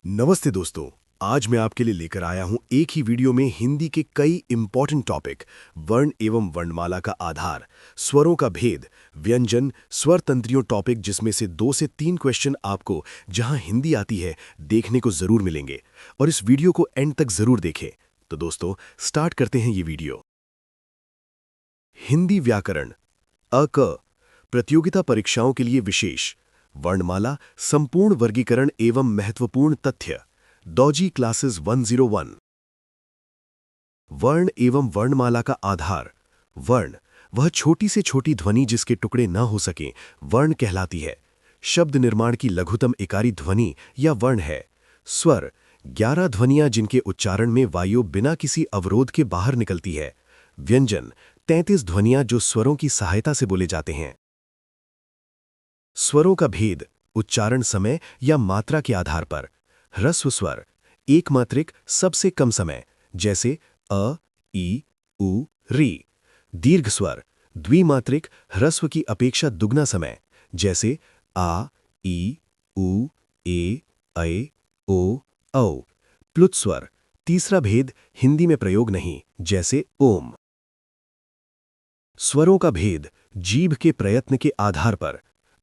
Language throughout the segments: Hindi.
नमस्ते दोस्तों। आज मैं आपके लिए लेकर आया हूं एक ही वीडियो में हिंदी के कई इंपॉर्टेंट टॉपिक, वर्ण एवं वर्णमाला का आधार, स्वरों का भेद, व्यंजन, स्वर तंत्रियों टॉपिक, जिसमें से 2 से 3 क्वेश्चन आपको जहां हिंदी आती है देखने को जरूर मिलेंगे और इस वीडियो को एंड तक जरूर देखें। तो दोस्तों, स्टार्ट करते हैं ये वीडियो। हिंदी व्याकरण। अ क प्रतियोगिता परीक्षाओं के लिए विशेष। वर्णमाला संपूर्ण वर्गीकरण एवं महत्वपूर्ण तथ्य। दौजी क्लासेस 101। वर्ण एवं वर्णमाला का आधार। वर्ण वह छोटी से छोटी ध्वनि जिसके टुकड़े न हो सकें, वर्ण कहलाती है। शब्द निर्माण की लघुतम इकाई ध्वनि या वर्ण है। स्वर 11 ध्वनियां जिनके उच्चारण में वायु बिना किसी अवरोध के बाहर निकलती है। व्यंजन 33 ध्वनियां जो स्वरों की सहायता से बोले जाते हैं। स्वरों का भेद उच्चारण समय या मात्रा के आधार पर। ह्रस्व स्वर एकमात्रिक सबसे कम समय, जैसे अ, ई, उ, री। दीर्घ स्वर द्विमात्रिक ह्रस्व की अपेक्षा दुगना समय, जैसे आ, ई, उ, ए, ऐ, ओ, औ। प्लुत स्वर तीसरा भेद हिंदी में प्रयोग नहीं, जैसे ओम। स्वरों का भेद जीभ के प्रयत्न के आधार पर।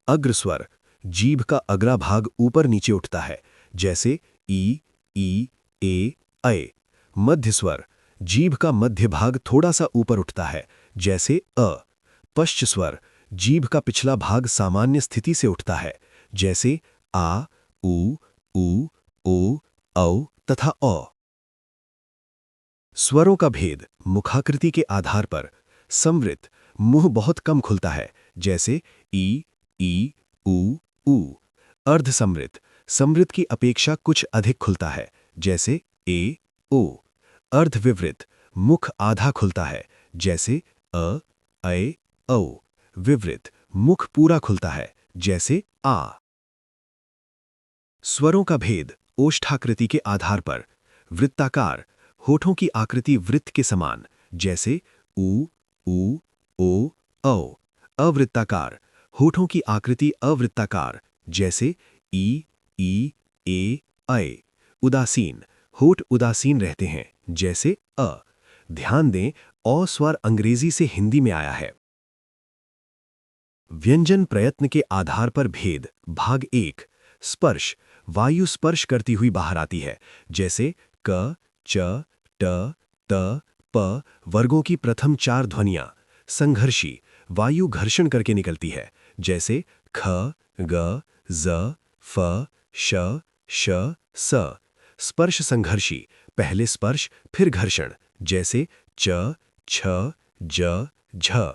अग्र स्वर जीभ का अग्रा भाग ऊपर नीचे उठता है, जैसे ई, ए, ऐ। मध्य स्वर जीभ का मध्य भाग थोड़ा सा ऊपर उठता है, जैसे अ। पश्च स्वर जीभ का पिछला भाग सामान्य स्थिति से उठता है, जैसे आ, उ, ओ, औ तथा औ। स्वरों का भेद मुखाकृति के आधार पर। संवृत मुंह बहुत कम खुलता है, जैसे ई, उ। अर्धसंवृत संवृत की अपेक्षा कुछ अधिक खुलता है, जैसे ए, ओ। अर्धविवृत मुख आधा खुलता है, जैसे अ, ऐ, औ। विवृत मुख पूरा खुलता है, जैसे आ। स्वरों का भेद ओष्ठाकृति के आधार पर। वृत्ताकार होठों की आकृति वृत्त के समान, जैसे उ, ओ, औ। अवृत्ताकार होठों की आकृति अवृत्ताकार, जैसे ई, ए, ऐ। उदासीन होठ उदासीन रहते हैं, जैसे अ। ध्यान दें, अ स्वर अंग्रेजी से हिंदी में आया है। व्यंजन प्रयत्न के आधार पर भेद भाग 1। स्पर्श वायु स्पर्श करती हुई बाहर आती है, जैसे क, च, ट, त, प वर्गों की प्रथम 4 ध्वनियां। संघर्षी वायु घर्षण करके निकलती है, जैसे ख, ग, ज, फ, श, स। स्पर्श संघर्षी पहले स्पर्श फिर घर्षण, जैसे च, छ, ज, झ।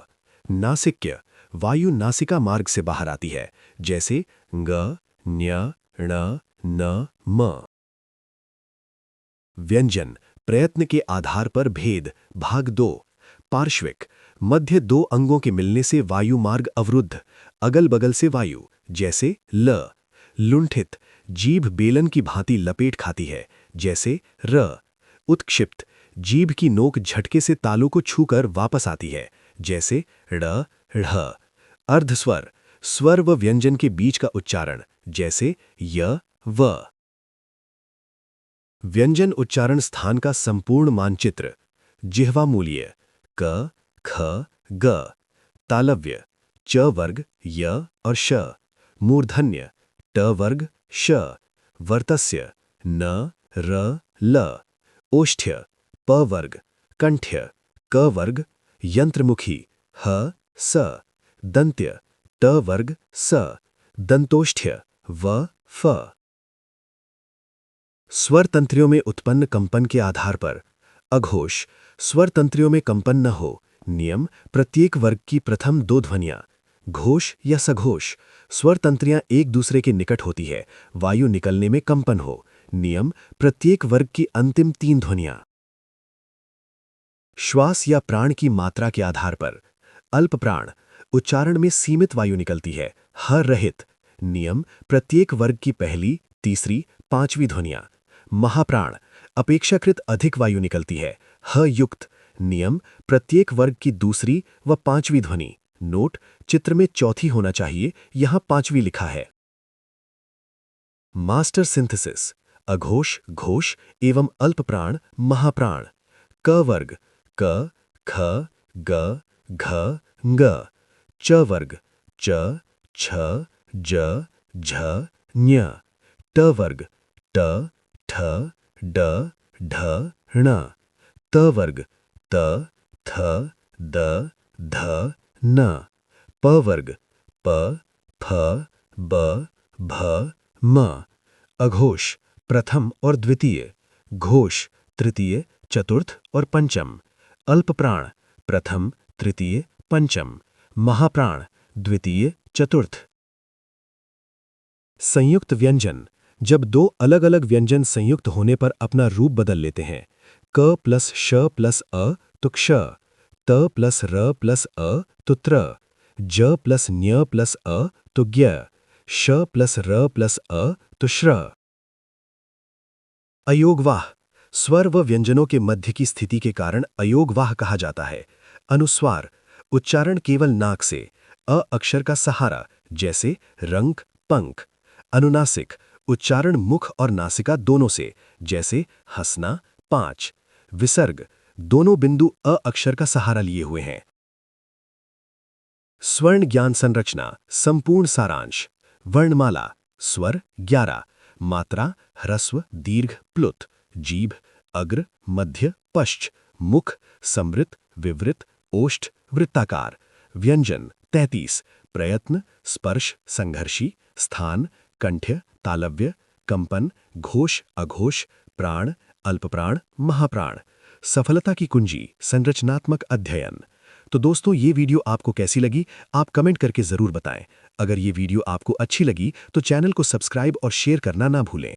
नासिक्य वायु नासिका मार्ग से बाहर आती है, जैसे ग, ञ, ण, न, म। व्यंजन प्रयत्न के आधार पर भेद भाग 2। पार्श्विक मध्य 2 अंगों के मिलने से वायु मार्ग अवरुद्ध, अगल बगल से वायु, जैसे ल। लुंठित जीभ बेलन की भांति लपेट खाती है, जैसे र। उत्क्षिप्त जीभ की नोक झटके से तालू को छूकर वापस आती है, जैसे ड़, ढ़। अर्धस्वर स्वर व व्यंजन के बीच का उच्चारण, जैसे य, व। व्यंजन उच्चारण स्थान का संपूर्ण मानचित्र। जिह्वा मूल्य क, ख, ग। तालव्य च वर्ग य और श। मूर्धन्य ट वर्ग श। वर्तस्य न, र, ल। ओष्ठ्य प वर्ग। कंठ्य क वर्ग। यंत्रमुखी ह, स। दंत्य ट वर्ग स। दंतोष्ठ्य व, फ। स्वर तंत्रियों में उत्पन्न कंपन के आधार पर। अघोष स्वर तंत्रियों में कंपन न हो। नियम प्रत्येक वर्ग की प्रथम 2 ध्वनियां। घोष या सघोष स्वर तंत्रियां एक दूसरे के निकट होती है, वायु निकलने में कंपन हो। नियम प्रत्येक वर्ग की अंतिम 3 ध्वनियां। श्वास या प्राण की मात्रा के आधार पर। अल्प प्राण उच्चारण में सीमित वायु निकलती है, ह रहित। नियम प्रत्येक वर्ग की पहली, तीसरी, 5वीं ध्वनियां। महाप्राण अपेक्षाकृत अधिक वायु निकलती है, ह युक्त। नियम प्रत्येक वर्ग की दूसरी व 5वीं ध्वनि। नोट चित्र में चौथी होना चाहिए, यहां 5वीं लिखा है। मास्टर सिंथेसिस अघोष घोष एवं अल्पप्राण महाप्राण। क वर्ग क ख ग घ ङ। च वर्ग च छ ज झ ञ। ट वर्ग ट ठ ड ढ ण। त वर्ग त थ द ध न। प वर्ग प फ ब भ म। अघोष प्रथम और द्वितीय, घोष तृतीय चतुर्थ और पंचम, अल्पप्राण प्रथम तृतीय पंचम, महाप्राण द्वितीय चतुर्थ। संयुक्त व्यंजन। जब दो अलग अलग व्यंजन संयुक्त होने पर अपना रूप बदल लेते हैं। क प्लस श प्लस अ तो क्ष। त प्लस र प्लस अ तो त्र। ज प्लस न्य प्लस अ तो ज्ञ। श प्लस र प्लस अ तो श्र। अयोगवाह। स्वर व व्यंजनों के मध्य की स्थिति के कारण अयोगवाह कहा जाता है। अनुस्वार उच्चारण केवल नाक से, अ अक्षर का सहारा जैसे रंक पंख। अनुनासिक उच्चारण मुख और नासिका दोनों से जैसे हंसना 5। विसर्ग दोनों बिंदु अ अक्षर का सहारा लिए हुए हैं। स्वर्ण ज्ञान संरचना संपूर्ण सारांश। वर्णमाला स्वर 11, मात्रा ह्रस्व दीर्घ प्लुत, जीभ अग्र मध्य पश्च, मुख समृत विवृत ओष्ठ वृत्ताकार। व्यंजन 33, प्रयत्न स्पर्श संघर्षी, स्थान कंठ्य तालव्य, कंपन घोष अघोष, प्राण अल्पप्राण महाप्राण। सफलता की कुंजी संरचनात्मक अध्ययन। तो दोस्तों, ये वीडियो आपको कैसी लगी आप कमेंट करके ज़रूर बताएं। अगर ये वीडियो आपको अच्छी लगी तो चैनल को सब्सक्राइब और शेयर करना ना भूलें।